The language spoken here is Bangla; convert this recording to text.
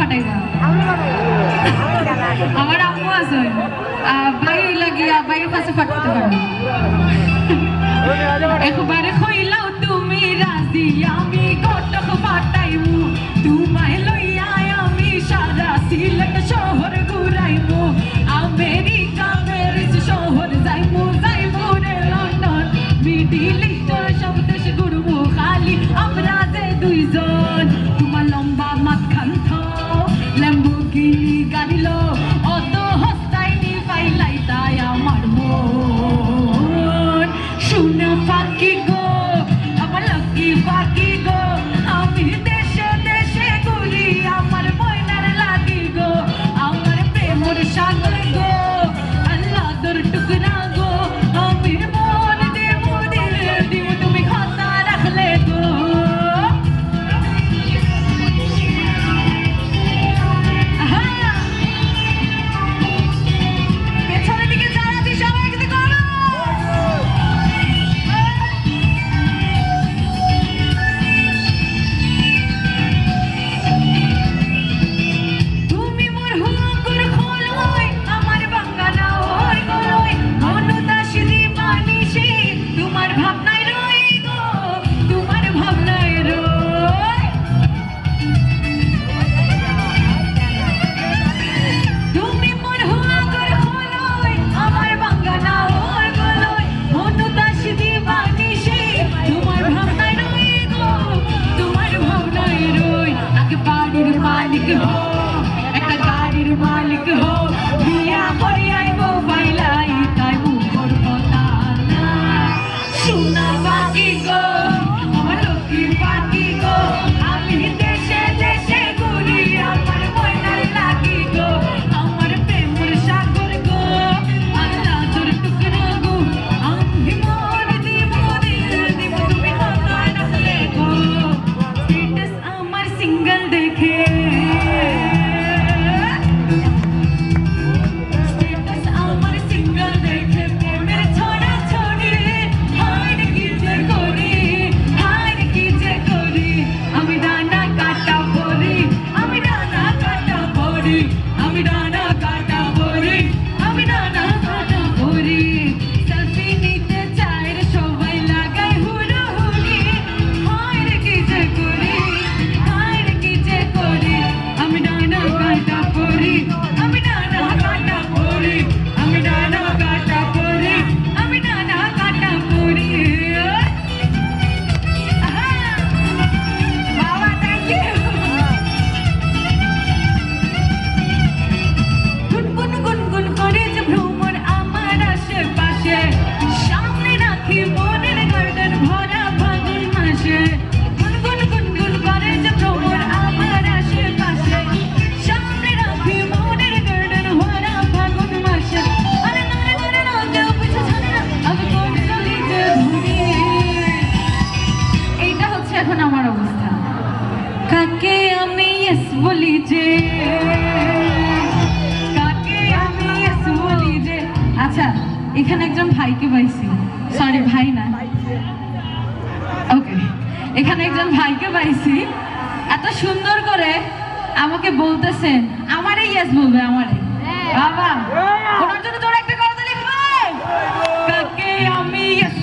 ফাটাইবা আমার আম্মু আছে ভাই লাগিয়া ভাইয়ের কাছে ফাটাতে পারবে একবারে কইলাও তুমি রাজি আমি কটক ফাটাইমু তোমায় লইয়া আমি সারা সিলেট শহর ঘুরাইমু আমেরিকা প্যারিস শহর যাইমু যাইমু রে লন্ডন মিডিল ইস্টের সব দেশ ঘুরবো খালি আমরা যে দুইজন তোমার লম্বা মাঝখান ল্যাম্বোর্গিনি গাড়ি লো অত হস্তাইনি পাইলাই তাই আমার মন শুনে ফাঁকি গো আমার লাকি ফাঁকি গো আমি দেশে দেশে ঘুরি আমার ময়নার লাগি গো আমার প্রেমর সাগর গো আল্লাহর টুকরা গো আমি মন দেবো দিলে দিব তুমি কথা রাখলে গো একটা গাড়ির মালিক হো বিয়া করিয়াইব পাইলাই তাই মুখর কথা না শোনা বাকি গো আমার লক্ষ্মীর বাকি গো আমি দেশে দেশে ঘুরি আমার ময়নার লাগি গো আমার প্রেমর সাগর গো আল্লাহ তোর টুকরা গো আমি মন দিব দিব তুমি কথা রাখলে গো স্ট্যাটাস আমার সিঙ্গেল দেখে কাকে আমি ইয়েস বলি যে আচ্ছা এখানে একজন ভাইকে পাইছি সরি ভাই না ওকে এখানে একজন ভাইকে পাইছি এত সুন্দর করে আমাকে বলতেছেন আমারে ইয়েস বলবে আমারে বাবা ওনার জন্য জোরে একটা করতালি ভাই কাকে আমি ইয়েস